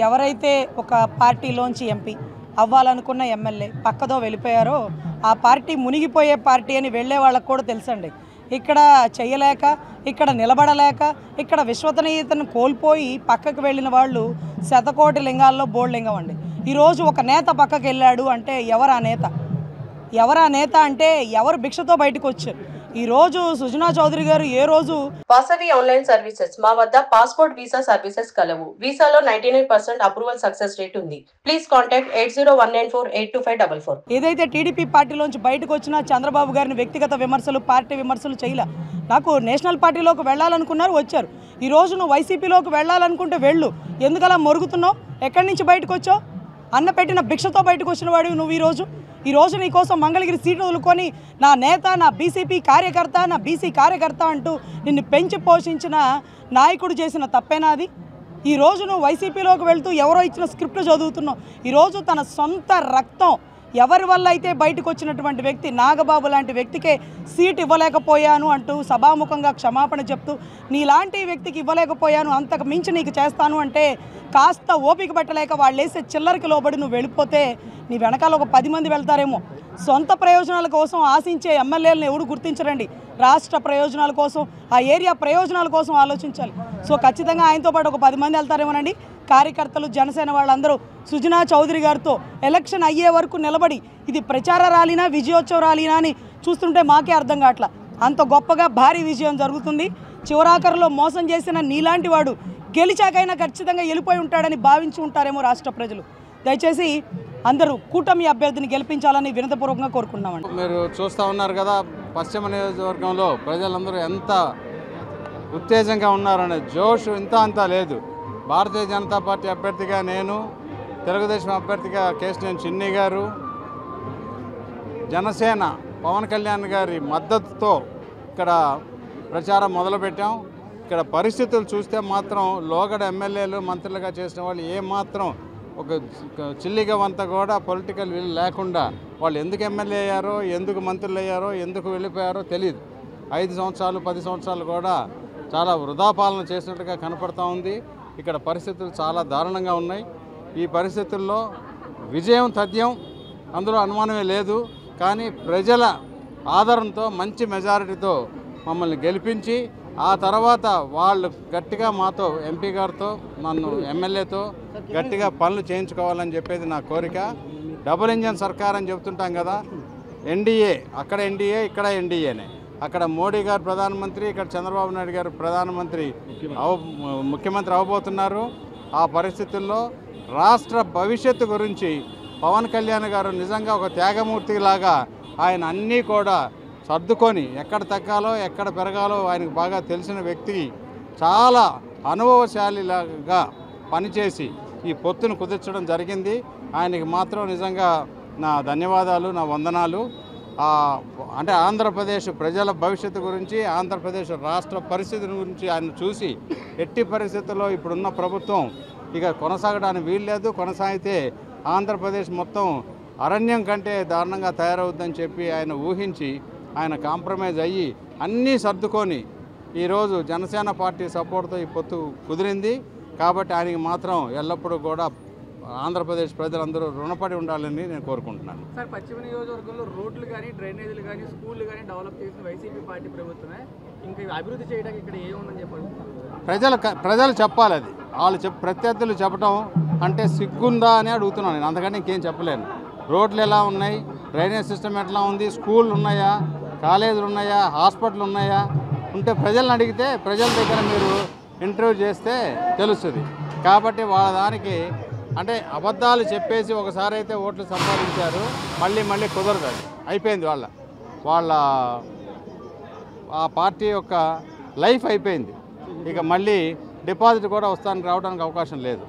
ఎవరైతే ఒక పార్టీలోంచి MP అవ్వాలనుకున్న MLA పక్కదో వెళ్ళిపోయారో ఆ పార్టీ మునిగిపోయే పార్టీ అని వెళ్ళే వాళ్ళకు కూడా తెలుసండి. ఇక్కడ చేయలేక, ఇక్కడ నిలబడలేక, ఇక్కడ విశ్వసనీయతను కోల్పోయి పక్కకు వెళ్ళిన వాళ్ళు శతకోటి లింగాల్లో బోల్డ్ అండి. ఈరోజు ఒక నేత పక్కకు వెళ్ళాడు అంటే ఎవరా నేత? ఎవరా నేత అంటే ఎవరు భిక్షతో బయటకు వచ్చారు? ఈ రోజు సుజనా చౌదరి గారు ఏ రోజు వాసవి ఆన్లైన్ సర్వీసెస్ మా వద్ద పాస్పోర్ట్ వీసా సర్వీసెస్ కలవు. వీసాలో 99% అప్రూవల్ సక్సెస్ రేట్ ఉంది. Please contact 8019482544. ఏదైతే టీడీపీ పార్టీలోంచి బయటకు వచ్చినా చంద్రబాబు గారిని వ్యక్తిగత విమర్శలు, పార్టీ విమర్శలు చేయలే. నాకు నేషనల్ పార్టీలోకి వెళ్ళాలనుకున్నారు, వచ్చారు. ఈ రోజు నువ్వు వైసీపీలోకి వెళ్ళాలనుకుంటే వెళ్ళు. ఎందుకలా మొరుగుతున్నావు? ఎక్కడి నుంచి బయటకు వచ్చావు? అన్న పెట్టిన భిక్షతో బయటకు వచ్చిన వాడు నువ్వు. ఈరోజు నీ కోసం మంగళగిరి సీటు వదులుకొని నా నేత, నా బీసీపీ కార్యకర్త, నా బీసీ కార్యకర్త అంటూ నిన్ను పెంచి పోషించిన నాయకుడు చేసిన తప్పేనాది? ఈరోజు నువ్వు వైసీపీలోకి వెళ్తూ ఎవరో ఇచ్చిన స్క్రిప్ట్ చదువుతున్నావు. ఈరోజు తన సొంత రక్తం ఎవరి వల్ల అయితే బయటకు వచ్చినటువంటి వ్యక్తి నాగబాబు లాంటి వ్యక్తికే సీట్ ఇవ్వలేకపోయాను అంటూ సభాముఖంగా క్షమాపణ చెప్తూ నీలాంటి వ్యక్తికి ఇవ్వలేకపోయాను, అంతకు మించి నీకు చేస్తాను అంటే కాస్త ఓపిక పట్టలేక వాళ్ళు వేసే చిల్లరికి లోబడి నువ్వు వెళ్ళిపోతే నీ వెనకాల ఒక 10 మంది వెళ్తారేమో. సొంత ప్రయోజనాల కోసం ఆశించే ఎమ్మెల్యేలను ఎవడు గుర్తించరండి. రాష్ట్ర ప్రయోజనాల కోసం, ఆ ఏరియా ప్రయోజనాల కోసం ఆలోచించాలి. సో ఖచ్చితంగా ఆయనతో పాటు ఒక 10 మంది వెళ్తారేమోనండి. కార్యకర్తలు, జనసేన వాళ్ళందరూ సుజనా చౌదరి గారితో ఎలక్షన్ అయ్యే వరకు నిలబడి ఇది ప్రచార ర్యాలీనా, విజయోత్సవ ర్యాలీనా అని చూస్తుంటే మాకే అర్థం కావట్లా. అంత గొప్పగా భారీ విజయం జరుగుతుంది. చివరాఖరులో మోసం చేసిన నీలాంటి వాడు గెలిచాకైనా ఖచ్చితంగా వెళ్ళిపోయి ఉంటాడని భావించి ఉంటారేమో రాష్ట్ర ప్రజలు. దయచేసి అందరూ కూటమి అభ్యర్థిని గెలిపించాలని వినతపూర్వకంగా కోరుకున్నామండి. మీరు చూస్తూ ఉన్నారు కదా, పశ్చిమ నియోజకవర్గంలో ప్రజలందరూ ఎంత ఉత్తేజంగా ఉన్నారనే జోష్ ఇంత అంతా లేదు. భారతీయ జనతా పార్టీ అభ్యర్థిగా నేను, తెలుగుదేశం అభ్యర్థిగా కేశినేని చిన్ని గారు, జనసేన పవన్ కళ్యాణ్ గారి మద్దతుతో ఇక్కడ ప్రచారం మొదలుపెట్టాం. ఇక్కడ పరిస్థితులు చూస్తే మాత్రం లోగడ ఎమ్మెల్యేలు, మంత్రులుగా చేసిన వాళ్ళు ఏమాత్రం ఒక చిల్లిగా వంత కూడా పొలిటికల్ విల్ లేకుండా వాళ్ళు ఎందుకు ఎమ్మెల్యే అయ్యారో, ఎందుకు మంత్రులు అయ్యారో, ఎందుకు వెళ్ళిపోయారో తెలియదు. 5 సంవత్సరాలు 10 సంవత్సరాలు కూడా చాలా వృధా పాలన చేసినట్టుగా కనపడుతూ ఉంది. ఇక్కడ పరిస్థితులు చాలా దారుణంగా ఉన్నాయి. ఈ పరిస్థితుల్లో విజయం తథ్యం, అందులో అనుమానమే లేదు. కానీ ప్రజల ఆదరణతో మంచి మెజారిటీతో మమ్మల్ని గెలిపించి ఆ తర్వాత వాళ్ళు గట్టిగా మాతో, ఎంపీ గారితో, నన్ను ఎమ్మెల్యేతో గట్టిగా పనులు చేయించుకోవాలని చెప్పేది నా కోరిక. డబుల్ ఇంజన్ సర్కార్ అని చెప్తుంటాం కదా, ఎన్డీఏ, అక్కడ ఎన్డీఏ, ఇక్కడ ఎన్డీఏనే. అక్కడ మోడీ గారు ప్రధానమంత్రి, ఇక్కడ చంద్రబాబు నాయుడు గారు ముఖ్యమంత్రి అవబోతున్నారు. ఆ పరిస్థితుల్లో రాష్ట్ర భవిష్యత్తు గురించి పవన్ కళ్యాణ్ గారు నిజంగా ఒక త్యాగమూర్తిలాగా ఆయన అన్నీ కూడా సర్దుకొని ఎక్కడ తగ్గాలో, ఎక్కడ పెరగాలో ఆయనకు బాగా తెలిసిన వ్యక్తి, చాలా అనుభవశాలిలాగా పనిచేసి ఈ పొత్తును కుదిర్చడం జరిగింది. ఆయనకి మాత్రం నిజంగా నా ధన్యవాదాలు, నా వందనాలు. అంటే ఆంధ్రప్రదేశ్ ప్రజల భవిష్యత్తు గురించి, ఆంధ్రప్రదేశ్ రాష్ట్ర పరిస్థితి గురించి ఆయన చూసి ఎట్టి పరిస్థితుల్లో ఇప్పుడున్న ప్రభుత్వం ఇక కొనసాగడానికి వీల్లేదు. కొనసాగితే ఆంధ్రప్రదేశ్ మొత్తం అరణ్యం కంటే దారుణంగా తయారవుద్దని చెప్పి ఆయన ఊహించి ఆయన కాంప్రమైజ్ అయ్యి అన్నీ సర్దుకొని ఈరోజు జనసేన పార్టీ సపోర్ట్తో ఈ పొత్తు కుదిరింది. కాబట్టి ఆయనకి మాత్రం ఎల్లప్పుడూ కూడా ఆంధ్రప్రదేశ్ ప్రజలందరూ రుణపడి ఉండాలని నేను కోరుకుంటున్నాను. సార్, పశ్చిమ నియోజకవర్గంలో రోడ్లు కానీ, డ్రైనేజీలు కానీ, స్కూళ్ళు కానీ డెవలప్ చేసిన వైసీపీ పార్టీ ప్రభుత్వమే. ఇంకా అభివృద్ధి చేయడానికి ఇక్కడ ఏముందని చెప్పాలి? ప్రజలు చెప్పాలి. అది వాళ్ళు ప్రత్యర్థులు చెప్పడం అంటే సిగ్గుందా అని అడుగుతున్నాను నేను. అంతకంటే ఇంకేం చెప్పలేను. రోడ్లు ఎలా ఉన్నాయి, డ్రైనేజ్ సిస్టమ్ ఎట్లా ఉంది, స్కూళ్ళు ఉన్నాయా, కాలేజీలు ఉన్నాయా, హాస్పిటల్ ఉన్నాయా, ఉంటే ప్రజలను అడిగితే ప్రజల దగ్గర మీరు ఇంటర్వ్యూ చేస్తే తెలుస్తుంది. కాబట్టి వాళ్ళ దానికి అంటే అబద్ధాలు చెప్పేసి ఒకసారి అయితే ఓట్లు సంపాదించారు, మళ్ళీ కుదరదు. అది అయిపోయింది. వాళ్ళ ఆ పార్టీ యొక్క లైఫ్ అయిపోయింది. ఇక మళ్ళీ డిపాజిట్ కూడా రావడానికి అవకాశం లేదు.